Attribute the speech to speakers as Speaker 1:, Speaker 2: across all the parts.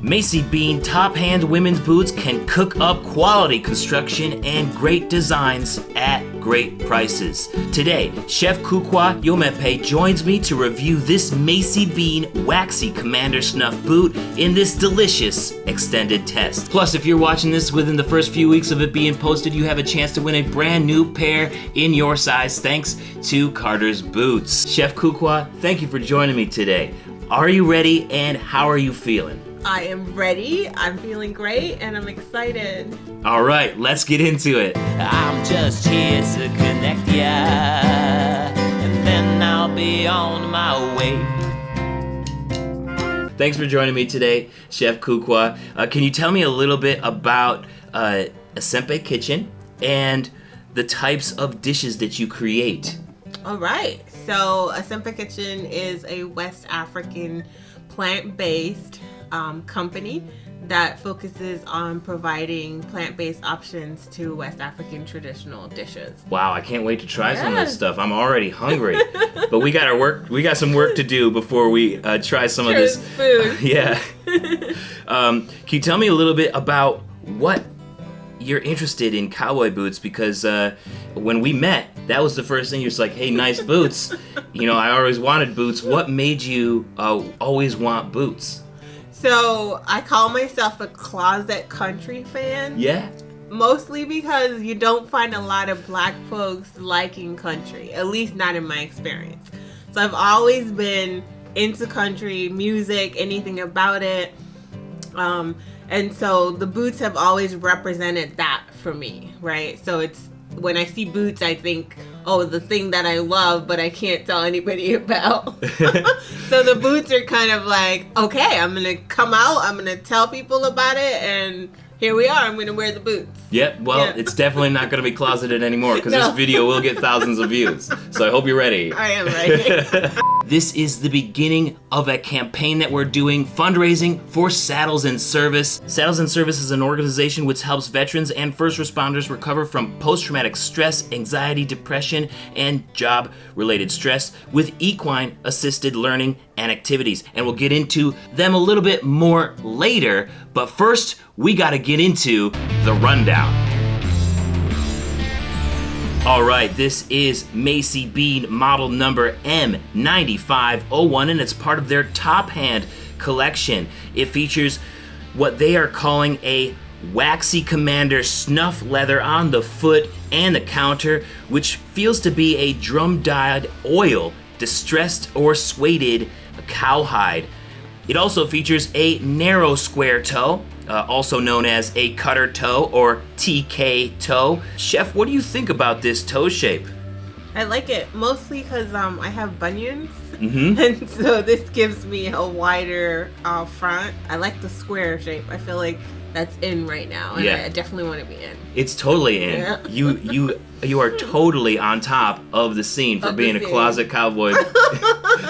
Speaker 1: Macie Bean top-hand women's boots can cook up quality construction and great designs at great prices. Today, Chef Kuukua Asempe joins me to review this Macie Bean Waxy Commander Snuff boot in this delicious extended test. Plus, if you're watching this within the first few weeks of it being posted, you have a chance to win a brand new pair in your size thanks to Carter's Boots. Chef Kuukua, thank you for joining me today. Are you ready and how are you feeling?
Speaker 2: I am ready, I'm feeling great, and I'm excited.
Speaker 1: All right, let's get into it.
Speaker 3: I'm just here to connect ya, and then I'll be on my way.
Speaker 1: Thanks for joining me today, Chef Kuukua. Can you tell me a little bit about Asempe Kitchen and the types of dishes that you create?
Speaker 2: All right, so Asempe Kitchen is a West African plant-based company that focuses on providing plant-based options to West African traditional dishes.
Speaker 1: Wow, I can't wait to try some of this stuff. I'm already hungry. But we got some work to do before we try some of this
Speaker 2: food.
Speaker 1: Yeah. Can you tell me a little bit about what you're interested in cowboy boots? Because when we met, that was the first thing. You're just like, hey, nice boots. You know, I always wanted boots. What made you always want boots?
Speaker 2: So I call myself a closet country fan.
Speaker 1: Yeah.
Speaker 2: Mostly because you don't find a lot of black folks liking country, at least not in my experience. So I've always been into country music, anything about it. And so the boots have always represented that for me, right? So it's when I see boots, I think, oh, the thing that I love, but I can't tell anybody about. So the boots are kind of like, okay, I'm going to come out, I'm going to tell people about it, and here we are, I'm going to wear the boots.
Speaker 1: Yep, well, It's definitely not going to be closeted anymore because This video will get thousands of views. So I hope you're ready.
Speaker 2: I am ready.
Speaker 1: This is the beginning of a campaign that we're doing, fundraising for Saddles and Service. Saddles and Service is an organization which helps veterans and first responders recover from post-traumatic stress, anxiety, depression, and job-related stress with equine-assisted learning and activities. And we'll get into them a little bit more later, but first, we gotta get into the rundown. All right, this is Macie Bean model number M9501, and it's part of their top hand collection. It features what they are calling a Waxy Commander snuff leather on the foot and the counter, which feels to be a drum-dyed oil, distressed or suede cowhide. It also features a narrow square toe, also known as a cutter toe or TK toe. Chef, what do you think about this toe shape?
Speaker 2: I like it mostly because I have bunions, and so this gives me a wider front. I like the square shape. I feel like that's in right now, and I definitely want to be in.
Speaker 1: It's totally in. Yeah. You are totally on top of the scene for being a closet cowboy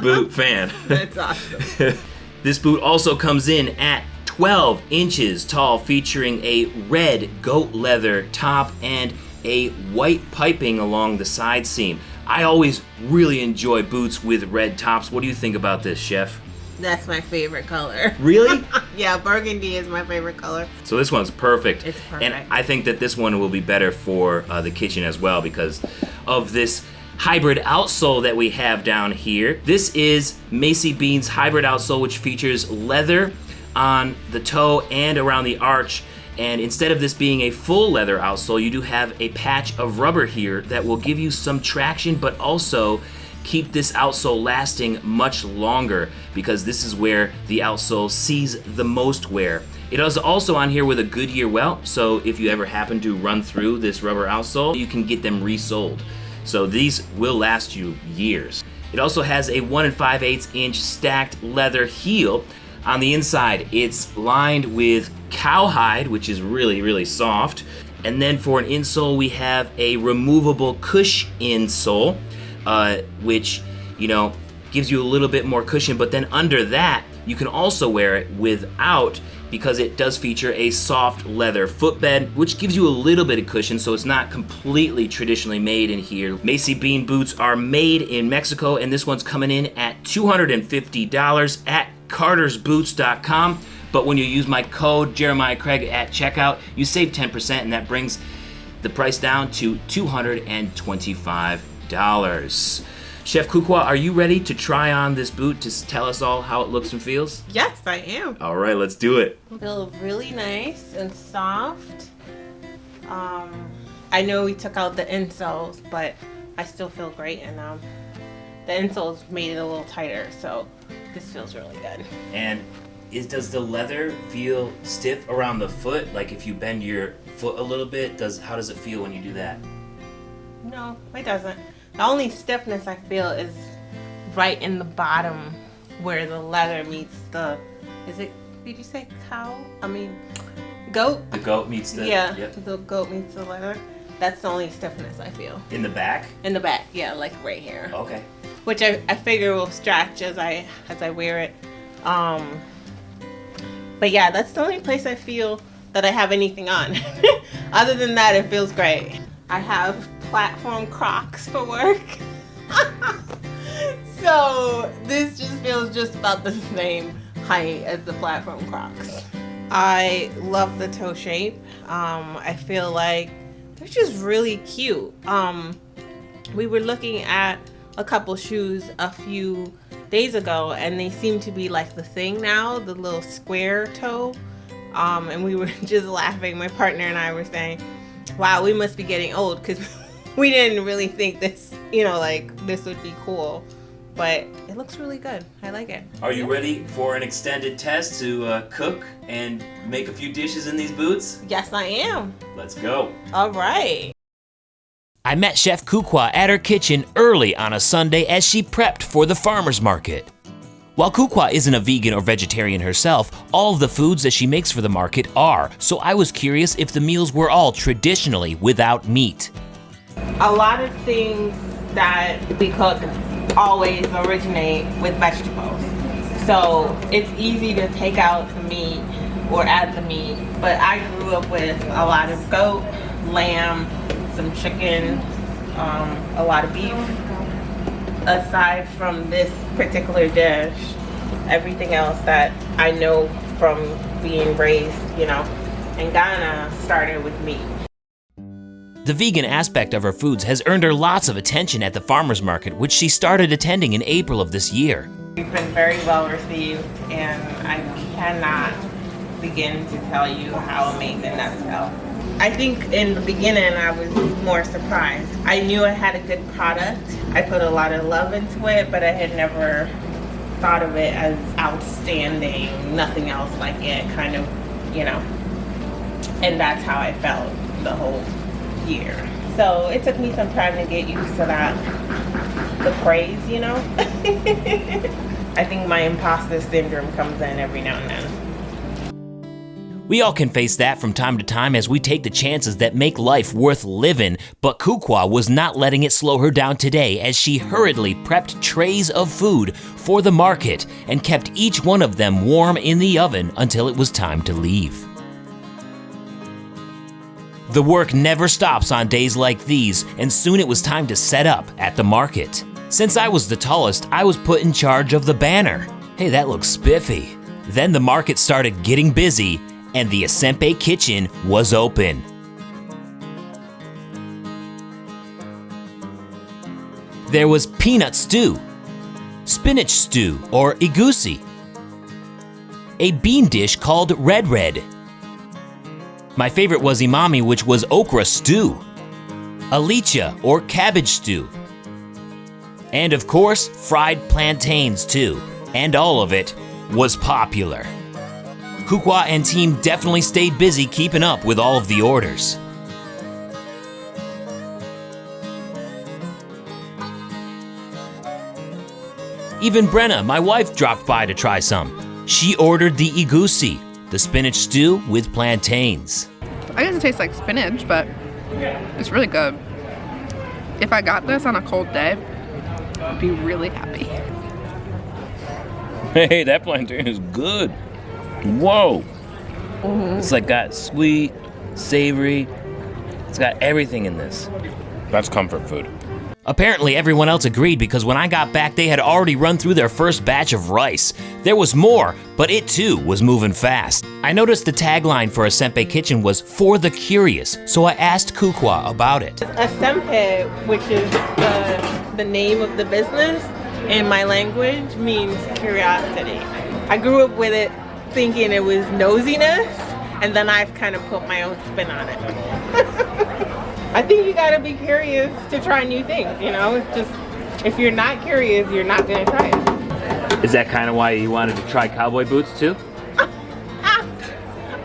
Speaker 1: boot fan.
Speaker 2: That's awesome.
Speaker 1: This boot also comes in at 12 inches tall, featuring a red goat leather top and a white piping along the side seam. I always really enjoy boots with red tops. What do you think about this, Chef?
Speaker 2: That's my favorite color.
Speaker 1: Really?
Speaker 2: Yeah, burgundy is my favorite color.
Speaker 1: So this one's perfect.
Speaker 2: It's perfect.
Speaker 1: And I think that this one will be better for the kitchen as well because of this hybrid outsole that we have down here. This is Macie Bean's hybrid outsole, which features leather on the toe and around the arch. And instead of this being a full leather outsole, you do have a patch of rubber here that will give you some traction, but also keep this outsole lasting much longer because this is where the outsole sees the most wear. It is also on here with a Goodyear welt, so if you ever happen to run through this rubber outsole, you can get them resold. So these will last you years. It also has a 1 5/8 inch stacked leather heel. On the inside, it's lined with cowhide, which is really, really soft. And then for an insole, we have a removable cush insole, which, you know, gives you a little bit more cushion. But then under that, you can also wear it without, because it does feature a soft leather footbed, which gives you a little bit of cushion, so it's not completely traditionally made in here. Macie Bean boots are made in Mexico, and this one's coming in at $250 at cartersboots.com. But when you use my code Jeremiah Craig at checkout, you save 10%, and that brings the price down to $225. Chef Kuukua, are you ready to try on this boot to tell us all how it looks and feels?
Speaker 2: Yes, I am.
Speaker 1: All right, let's do it.
Speaker 2: Feels really nice and soft. I know we took out the insoles, but I still feel great, and the insoles made it a little tighter, so this feels really good.
Speaker 1: And does the leather feel stiff around the foot? Like if you bend your foot a little bit, how does it feel when you do that?
Speaker 2: No, it doesn't. The only stiffness I feel is right in the bottom where the leather meets the, did you say goat?
Speaker 1: The goat meets the,
Speaker 2: yeah,
Speaker 1: yep.
Speaker 2: The goat meets the leather. That's the only stiffness I feel.
Speaker 1: In the back?
Speaker 2: In the back, yeah, like right here.
Speaker 1: Okay.
Speaker 2: Which I figure will stretch as I wear it. But yeah, that's the only place I feel that I have anything on. Other than that, it feels great. I have platform Crocs for work. So this just feels just about the same height as the platform Crocs. I love the toe shape. I feel like they're just really cute. We were looking at a couple shoes a few days ago, and they seem to be like the thing now, the little square toe. And we were just laughing. My partner and I were saying, wow, we must be getting old, because we didn't really think this, like this would be cool. But it looks really good. I like it.
Speaker 1: Are you ready for an extended test to cook and make a few dishes in these boots?
Speaker 2: Yes, I am.
Speaker 1: Let's go.
Speaker 2: All right.
Speaker 3: I met Chef Kuukua at her kitchen early on a Sunday as she prepped for the farmer's market. While Kuukua isn't a vegan or vegetarian herself, all of the foods that she makes for the market are, so I was curious if the meals were all traditionally without meat.
Speaker 2: A lot of things that we cook always originate with vegetables. So it's easy to take out the meat or add the meat, but I grew up with a lot of goat, lamb, some chicken, a lot of beef. Aside from this particular dish, everything else that I know from being raised, in Ghana started with meat.
Speaker 3: The vegan aspect of her foods has earned her lots of attention at the farmer's market, which she started attending in April of this year.
Speaker 2: We've been very well received, and I cannot begin to tell you how amazing that's felt. I think in the beginning I was more surprised. I knew I had a good product. I put a lot of love into it, but I had never thought of it as outstanding, nothing else like it, kind of, and that's how I felt the whole year. So it took me some time to get used to that, the praise, I think my imposter syndrome comes in every now and then.
Speaker 3: We all can face that from time to time as we take the chances that make life worth living, but Kuukua was not letting it slow her down today as she hurriedly prepped trays of food for the market and kept each one of them warm in the oven until it was time to leave. The work never stops on days like these, and soon it was time to set up at the market. Since I was the tallest, I was put in charge of the banner. Hey, that looks spiffy. Then the market started getting busy, and the Asempe kitchen was open. There was peanut stew, spinach stew or egusi, a bean dish called red. My favorite was imami, which was okra stew, alicha or cabbage stew, and of course fried plantains too, and all of it was popular. Kuukua and team definitely stayed busy keeping up with all of the orders. Even Brenna, my wife, dropped by to try some. She ordered the egusi, the spinach stew with plantains.
Speaker 4: I guess it tastes like spinach, but it's really good. If I got this on a cold day, I'd be really happy.
Speaker 1: Hey, that plantain is good. Whoa. It's like got sweet, savory. It's got everything in this. That's comfort food.
Speaker 3: Apparently everyone else agreed because when I got back they had already run through their first batch of rice. There was more, but it too was moving fast. I noticed the tagline for Asempe Kitchen was "For the Curious," so I asked Kuukua about it.
Speaker 2: Asempe, which is the name of the business in my language, means curiosity. I grew up with it thinking it was nosiness, and then I've kind of put my own spin on it. I think you gotta be curious to try new things, you know? It's just, if you're not curious, you're not gonna try it.
Speaker 1: Is that kind of why you wanted to try cowboy boots too?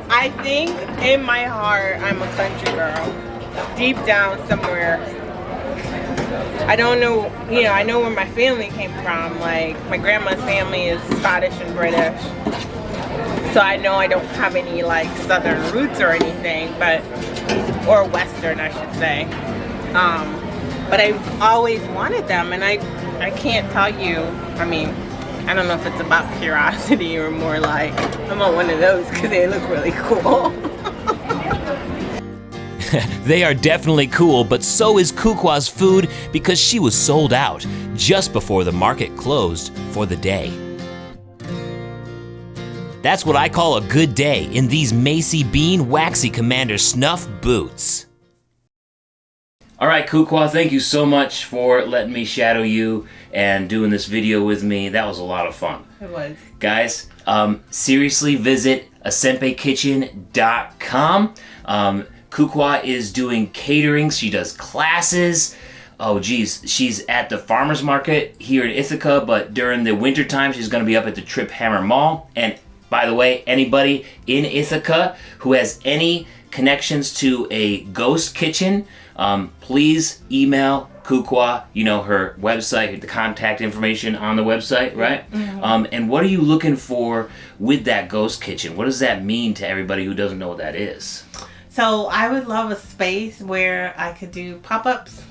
Speaker 2: I think in my heart, I'm a country girl. Deep down somewhere. I don't know, you know, I know where my family came from. Like, my grandma's family is Scottish and British. So I know I don't have any, like, southern roots or anything, but, or western, I should say. But I've always wanted them, and I can't tell you, I mean, I don't know if it's about curiosity or more like, I want one of those because they look really cool.
Speaker 3: They are definitely cool, but so is Kuukua's food because she was sold out just before the market closed for the day. That's what I call a good day in these Macie Bean Waxy Commander Snuff boots.
Speaker 1: All right, Kuukua, thank you so much for letting me shadow you and doing this video with me. That was a lot of fun.
Speaker 2: It was.
Speaker 1: Guys, seriously visit asempekitchen.com. Kuukua is doing catering. She does classes. Oh geez, she's at the farmer's market here in Ithaca, but during the winter time she's going to be up at the Trip Hammer Mall. And by the way, anybody in Ithaca who has any connections to a ghost kitchen, please email Kuukua. You know her website, the contact information on the website, right? Mm-hmm. And what are you looking for with that ghost kitchen? What does that mean to everybody who doesn't know what that is?
Speaker 2: So I would love a space where I could do pop-ups.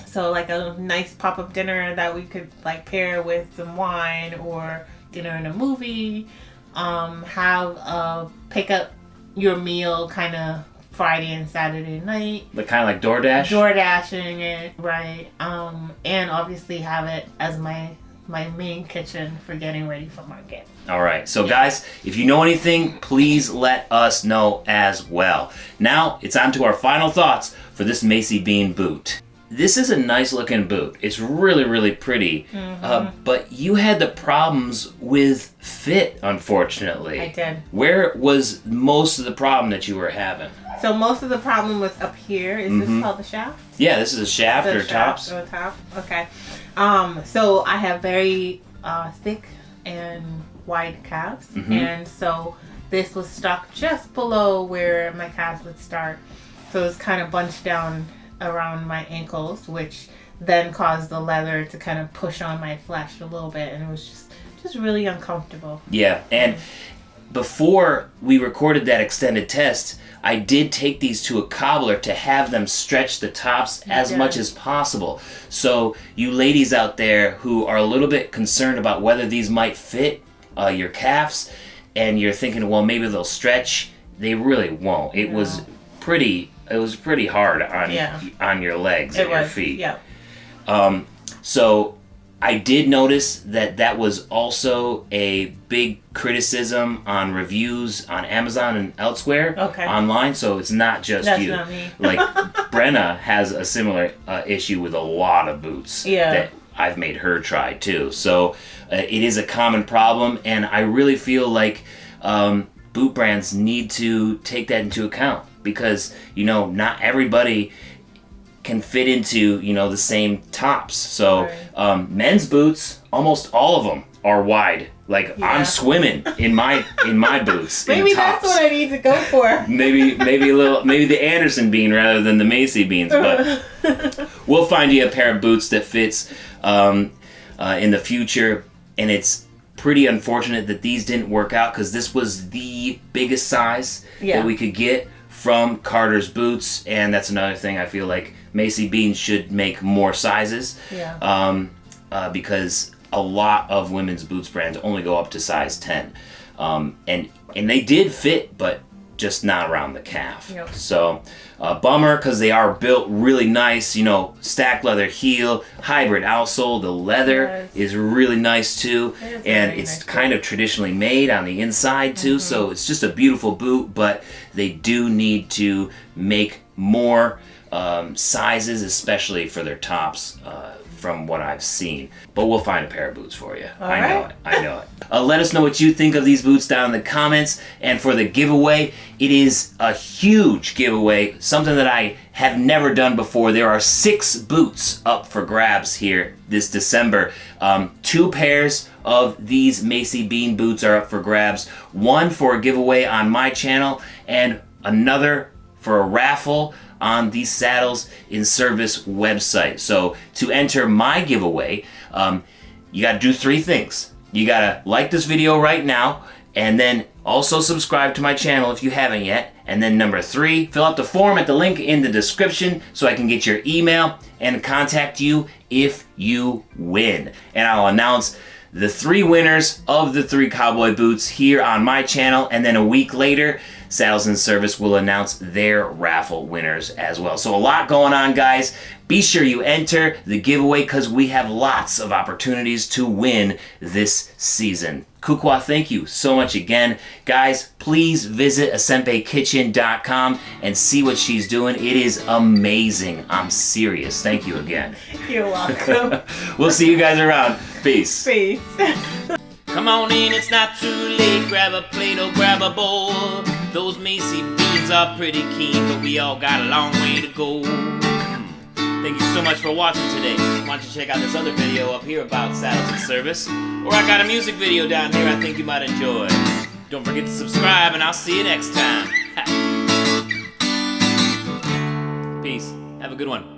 Speaker 2: So like a nice pop-up dinner that we could like pair with some wine or dinner and a movie. Have a pick up your meal kind of Friday and Saturday night.
Speaker 1: Like kind of like DoorDash?
Speaker 2: DoorDashing it, right. And obviously have it as my main kitchen for getting ready for market.
Speaker 1: All right, so guys, if you know anything, please let us know as well. Now, it's on to our final thoughts for this Macie Bean boot. This is a nice looking boot. It's really, really pretty, but you had the problems with fit, unfortunately.
Speaker 2: I did.
Speaker 1: Where was most of the problem that you were having?
Speaker 2: So most of the problem was up here. Is this called the shaft?
Speaker 1: Yeah, this is a shaft or tops.
Speaker 2: Or top. Okay. So I have very thick and wide calves, and so this was stuck just below where my calves would start. So it was kind of bunched down around my ankles, which then caused the leather to kind of push on my flesh a little bit, and it was just really uncomfortable.
Speaker 1: Yeah, and before we recorded that extended test, I did take these to a cobbler to have them stretch the tops as much as possible. So you ladies out there who are a little bit concerned about whether these might fit your calves, and you're thinking, well, maybe they'll stretch, they really won't. It was pretty hard on your legs and your feet.
Speaker 2: Yeah.
Speaker 1: So I did notice that was also a big criticism on reviews on Amazon and elsewhere online. So it's not just you.
Speaker 2: That's not me.
Speaker 1: Like Brenna has a similar issue with a lot of boots that I've made her try too. So it is a common problem, and I really feel like boot brands need to take that into account because, you know, not everybody can fit into, you know, the same tops. So men's boots, almost all of them are wide. Like I'm swimming in my boots.
Speaker 2: Maybe
Speaker 1: in
Speaker 2: that's
Speaker 1: tops.
Speaker 2: what I need to go for.
Speaker 1: maybe the Anderson bean rather than the Macie beans, but we'll find you a pair of boots that fits in the future. And it's pretty unfortunate that these didn't work out because this was the biggest size that we could get from Carter's Boots, and that's another thing I feel like Macie Bean should make more sizes because a lot of women's boots brands only go up to size 10, and they did fit, but just not around the calf.
Speaker 2: Yep.
Speaker 1: So, bummer, because they are built really nice, you know, stacked leather heel, hybrid outsole. The leather is really nice too, and it's kind of traditionally made on the inside too, so it's just a beautiful boot, but they do need to make more sizes, especially for their tops, from what I've seen. But we'll find a pair of boots for you. I know it. Let us know what you think of these boots down in the comments. And for the giveaway, it is a huge giveaway, something that I have never done before. There are 6 boots up for grabs here this December. 2 pairs of these Macie Bean boots are up for grabs. 1 for a giveaway on my channel, and another for a raffle on the Saddles in Service website. So to enter my giveaway, you gotta do 3 things. You gotta like this video right now, and then also subscribe to my channel if you haven't yet. And then number 3, fill out the form at the link in the description so I can get your email and contact you if you win. And I'll announce the 3 winners of the 3 cowboy boots here on my channel, and then a week later, Saddles in Service will announce their raffle winners as well. So a lot going on, guys. Be sure you enter the giveaway because we have lots of opportunities to win this season. Kuukua, thank you so much again. Guys, please visit AsempeKitchen.com and see what she's doing. It is amazing. I'm serious. Thank you again.
Speaker 2: You're welcome.
Speaker 1: We'll see you guys around. Peace.
Speaker 2: Peace.
Speaker 3: Come on in, it's not too late. Grab a plate or grab a bowl. Those Macie beans are pretty keen, but we all got a long way to go. Thank you so much for watching today. Why don't you check out this other video up here about Saddles in Service, or I got a music video down here I think you might enjoy. Don't forget to subscribe, and I'll see you next time. Peace. Have a good one.